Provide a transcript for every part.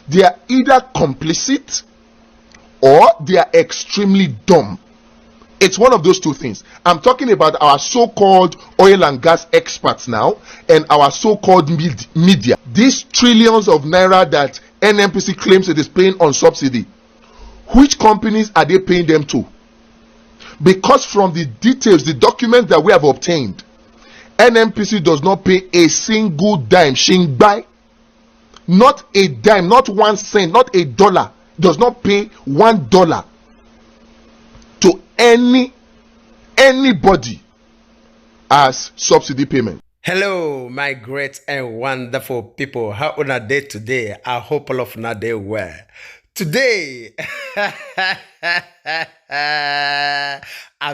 They are either complicit or they are extremely dumb. It's one of those two things. I'm talking about our so-called oil and gas experts now and our so-called media. These trillions of naira that NNPC claims it is paying on subsidy, which companies are they paying them to? Because from the details, the documents that we have obtained, NNPC does not pay a single dime. Shingbai, not a dime, not 1 cent, not a dollar, does not pay $1 to anybody as subsidy payment. Hello, my great and wonderful people. How una day today? I hope all of una day well. Today, I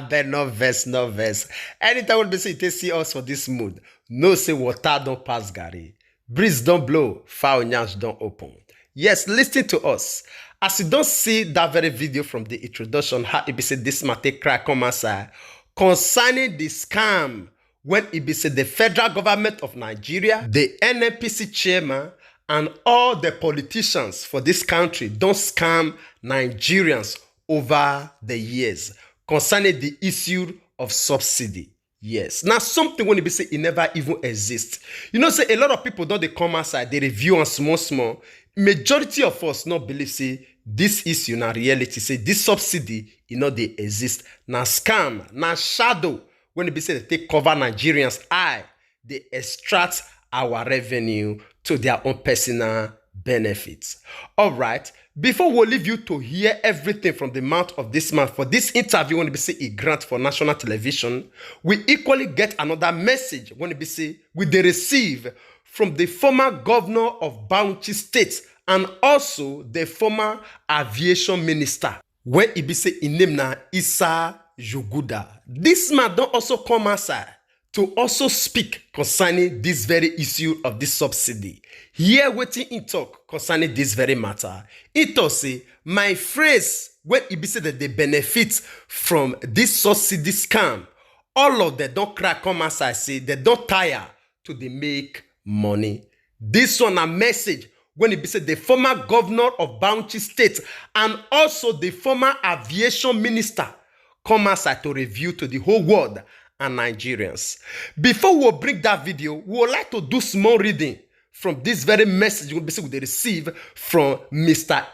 bet no verse. Anytime when they say they see us for this mood, no say water don't pass Gary, breeze don't blow, foul nyans don't open. Yes, listen to us. As you don't see that very video from the introduction, how it be said this matter crack come aside concerning the scam when it be said the federal government of Nigeria, the NNPC chairman, and all the politicians for this country don't scam Nigerians over the years concerning the issue of subsidy. Yes. Now, something when it be say it never even exists. You know, say a lot of people don't they come outside, they review on small. Majority of us not believe say this issue na reality. Say this subsidy, they exist. Now scam, now shadow. When it be say they take cover Nigerians' eye, they extract our revenue to their own personal benefits. All right. Before we leave you to hear everything from the mouth of this man for this interview, when it be say a grant for national television, we equally get another message when it be say we they receive from the former governor of Banuchi State and also the former aviation minister, where it be say in name na Yuguda. This man don't also come outside to also speak concerning this very issue of this subsidy. Here waiting in talk concerning this very matter. It also say, my phrase, when it be said that they benefit from this subsidy scam, all of them don't crack come outside, say they don't tire to they make money. This one a message when it be said the former governor of Banuchi State and also the former aviation minister come outside to review to the whole world and Nigerians. Before we bring that video, we would like to do small reading from this very message we receive from Mr.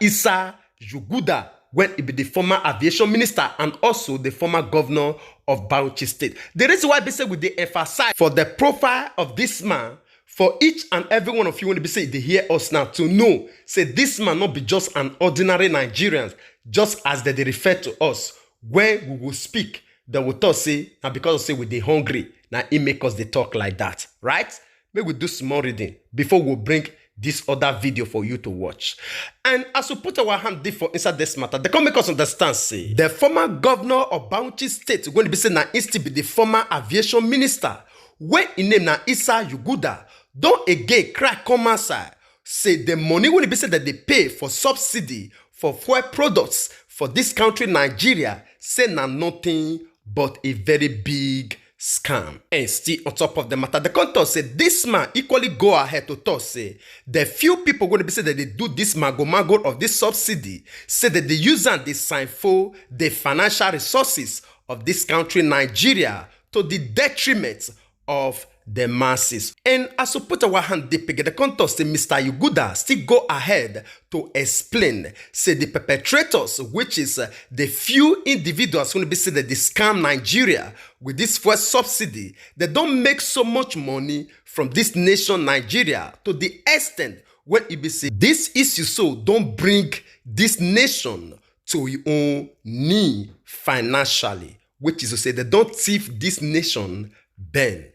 Yuguda, when it be the former aviation minister and also the former governor of Banuchi State. The reason why we emphasize for the profile of this man, for each and every one of you when they hear us now to know, say this man not be just an ordinary Nigerian, just as they refer to us. When we will speak, they will talk say, now because say we they hungry, now it make us they talk like that, right? Maybe we do small reading before we bring this other video for you to watch. And as we put our hand deep for inside this matter, they can make us understand, say, the former governor of Banuchi State, going to be saying now instead be the former aviation minister, when in name na Yuguda, don't again crack come outside, say the money will be said that they pay for subsidy for fuel products for this country, Nigeria, say na nothing but a very big scam. And still on top of the matter, the contour say this man equally go ahead to talk, say the few people going to be said that they do this mago of this subsidy, say that they use and they sign for the financial resources of this country, Nigeria, to the detriment of the masses. And as we put our hand deep again, the contour say Mr. Yuguda still go ahead to explain, say the perpetrators, which is the few individuals who will be said that they scam Nigeria with this first subsidy, they don't make so much money from this nation Nigeria to the extent where it be said this issue so don't bring this nation to your own knee financially, which is to say they don't thief this nation Ben.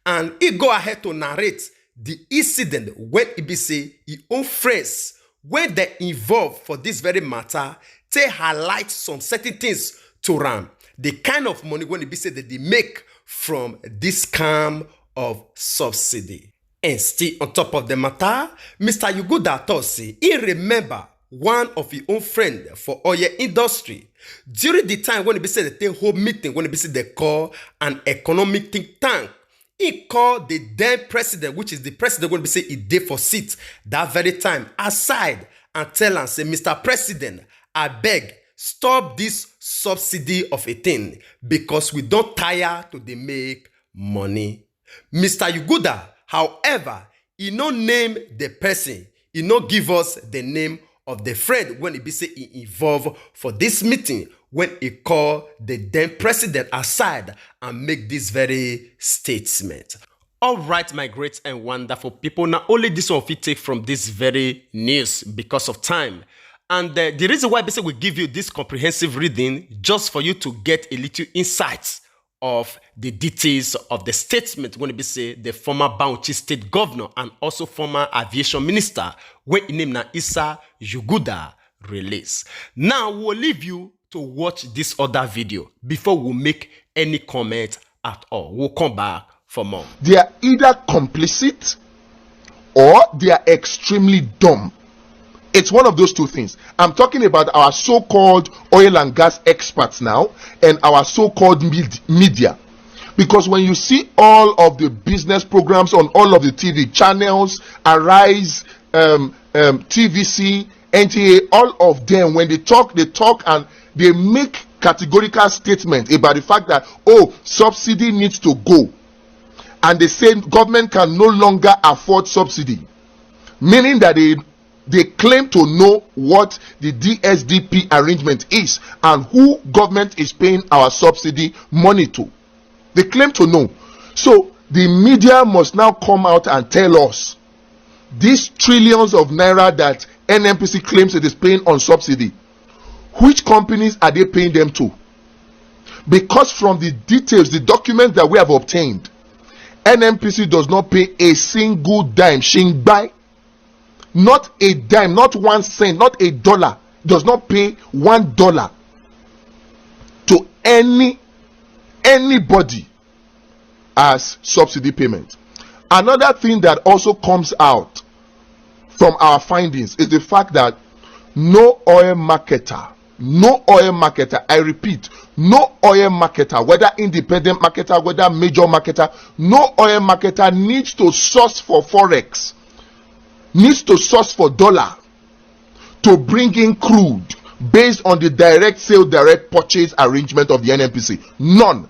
And he go ahead to narrate the incident when it be say his own friends, when they involved for this very matter, they highlight some certain things to Ram. The kind of money when it be said that they make from this scam of subsidy. And still on top of the matter, Mr. Yuguda thought say he remember one of his own friend for oil industry during the time when it be said that they hold meeting when it be said they call an economic think tank. he called the then president, which is the president going to be say he did for seat that very time, aside and tell am say, Mr. President, I beg, stop this subsidy of a thing because we don't tire to dey make money. Mr. Yuguda, however, he no name the person, he no give us the name of the friend when he be say he involved for this meeting, when he call the then president aside and make this very statement. All right, my great and wonderful people, now only this one we take from this very news because of time. And the reason why basically we give you this comprehensive reading just for you to get a little insights of the details of the statement when we say the former Banuchi state governor and also former aviation minister when his name na Isa Yuguda release. Now we'll leave you to watch this other video before we make any comment at all. We'll come back for more. They are either complicit or they are extremely dumb. It's one of those two things. I'm talking about our so-called oil and gas experts now and our so-called media. Because when you see all of the business programs on all of the TV channels, Arise, TVC, NTA, all of them, when they talk and they make categorical statements about the fact that, oh, subsidy needs to go. And they say government can no longer afford subsidy. Meaning that they claim to know what the DSDP arrangement is and who government is paying our subsidy money to. They claim to know. So the media must now come out and tell us these trillions of naira that NNPC claims it is paying on subsidy, which companies are they paying them to? Because from the details, the documents that we have obtained, NNPC does not pay a single dime. Shingbai, not a dime, not 1 cent, not $1, does not pay $1 to anybody as subsidy payment. Another thing that also comes out from our findings is the fact that no oil marketer, I repeat, no oil marketer, whether independent marketer, whether major marketer, no oil marketer needs to source for forex, needs to source for dollar to bring in crude based on the direct sale, direct purchase arrangement of the NNPC. None.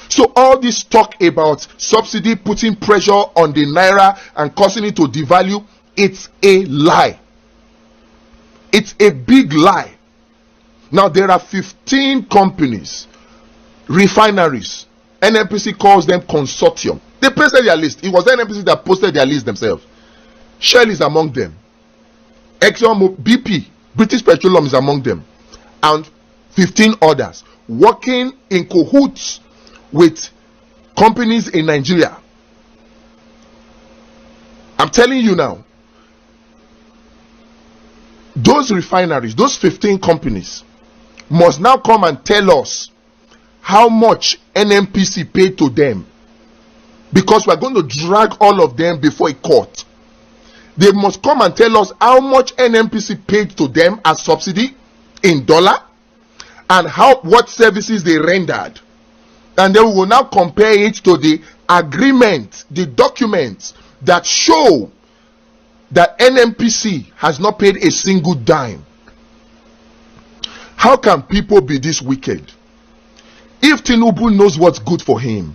So all this talk about subsidy putting pressure on the naira and causing it to devalue, it's a lie. It's a big lie. Now there are 15 companies, refineries. NNPC calls them consortium. They posted their list. It was NNPC that posted their list themselves. Shell is among them. Exxon, BP, British Petroleum is among them. And 15 others working in cahoots with companies in Nigeria. I'm telling you now, those refineries, those 15 companies must now come and tell us how much NNPC paid to them, because we're going to drag all of them before a court. They must come and tell us how much NNPC paid to them as subsidy in dollar and what services they rendered. And then we will now compare it to the agreement, the documents that show that NNPC has not paid a single dime. How can people be this wicked? If Tinubu knows what's good for him,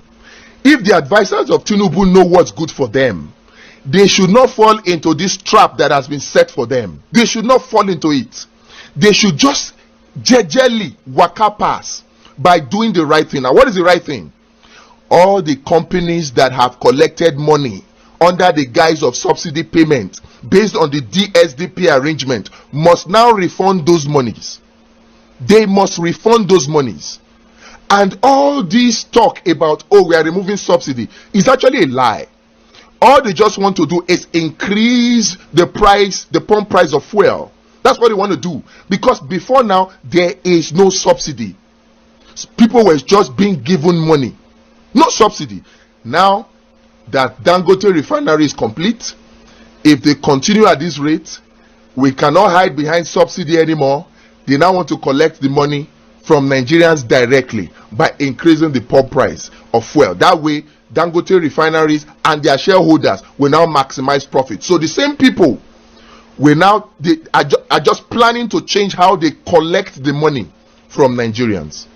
if the advisors of Tinubu know what's good for them, they should not fall into this trap that has been set for them. They should not fall into it. They should just jejely waka pass by doing the right thing. Now, what is the right thing? All the companies that have collected money under the guise of subsidy payment based on the DSDP arrangement must now refund those monies. They must refund those monies. And all this talk about, oh, we are removing subsidy, is actually a lie. All they just want to do is increase the price, the pump price of fuel. That's what they want to do. Because before now, there is no subsidy. People were just being given money. No subsidy. Now that Dangote refinery is complete, if they continue at this rate, we cannot hide behind subsidy anymore. They now want to collect the money from Nigerians directly by increasing the pump price of fuel. That way, Dangote refineries and their shareholders will now maximize profit. So the same people will now are just planning to change how they collect the money from Nigerians.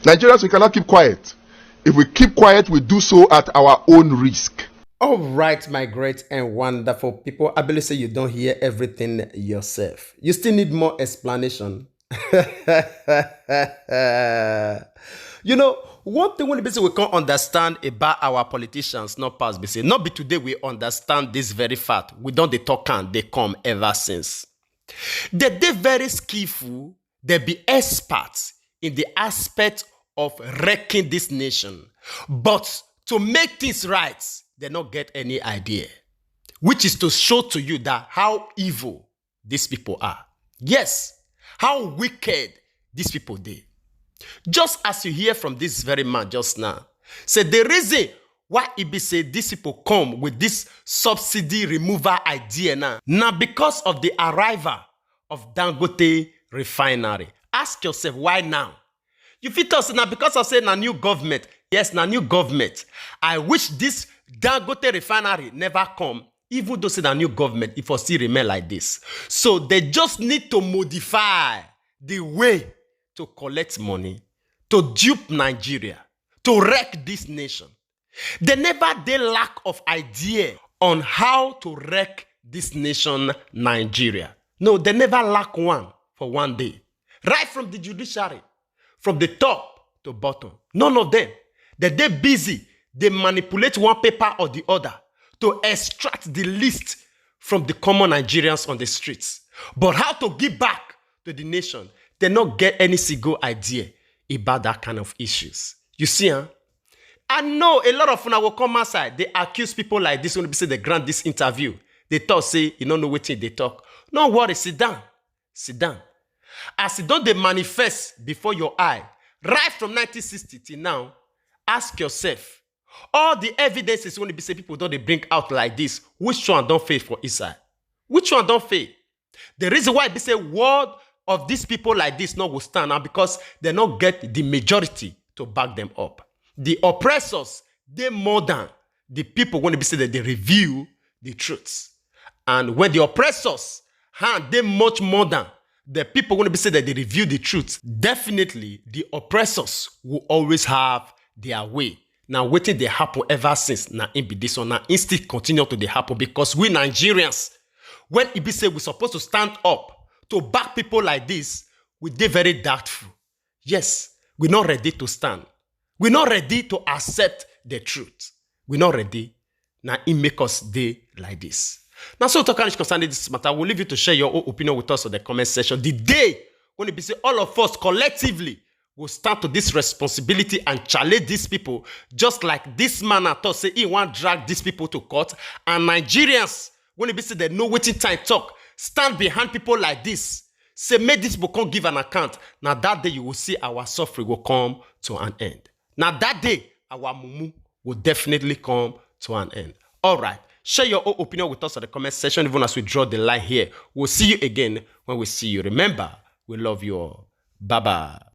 Nigerians, we cannot keep quiet. If we keep quiet, we do so at our own risk. All right, my great and wonderful people. I believe say you don't hear everything yourself. You still need more explanation. You know, one thing when we can't understand about our politicians, not past BC, not be today we understand this very fact. We don't they talk and they come ever since. They very skillful, they be experts in the aspect of wrecking this nation. But to make things right, they don't get any idea. Which is to show to you that how evil these people are. Yes, how wicked these people they. Just as you hear from this very man just now. Say the reason why it be say these people come with this subsidy removal idea now because of the arrival of Dangote refinery. Ask yourself why now? You fit us now because I say na new government. Yes, na new government. I wish this Dangote refinery never come. Even though say na new government, it will still remain like this. So they just need to modify the way to collect money, to dupe Nigeria, to wreck this nation. They never they lack of idea on how to wreck this nation, Nigeria. No, they never lack one for one day. Right from the judiciary, from the top to bottom. None of them. They're busy. They manipulate one paper or the other to extract the list from the common Nigerians on the streets. But how to give back to the nation, they not get any single idea about that kind of issues. You see, huh? I know a lot of una will come outside. They accuse people like this when they say they grant this interview. They talk, say, you don't know what they talk. No worry, sit down. Sit down. As it don't they manifest before your eye, right from 1960 till now, ask yourself, all the evidences when they say people don't they bring out like this, which one don't fail for inside? Which one don't fail? The reason why they say word of these people like this not will stand now because they not get the majority to back them up. The oppressors, they more than the people when they say that they review the truths. And when the oppressors, they much more than the people when they say that they review the truth, definitely the oppressors will always have their way. Now, waiting they happen ever since. Now, it be this one. Now, it still continue to they happen because we Nigerians, when it be say we're supposed to stand up to back people like this, we they very doubtful. Yes, we're not ready to stand. We're not ready to accept the truth. We're not ready. Now, it make us day like this. Now, so to concerning this matter, we'll leave you to share your own opinion with us on the comment section. The day when it be say all of us collectively will start to this responsibility and challenge these people, just like this man I thought say he want drag these people to court, and Nigerians, when it be say they know waiting time talk, stand behind people like this, say make these people come give an account. Now that day you will see our suffering will come to an end. Now that day our mumu will definitely come to an end. All right. Share your own opinion with us in the comment section, even as we draw the line here. We'll see you again when we see you. Remember, we love you all. Bye-bye.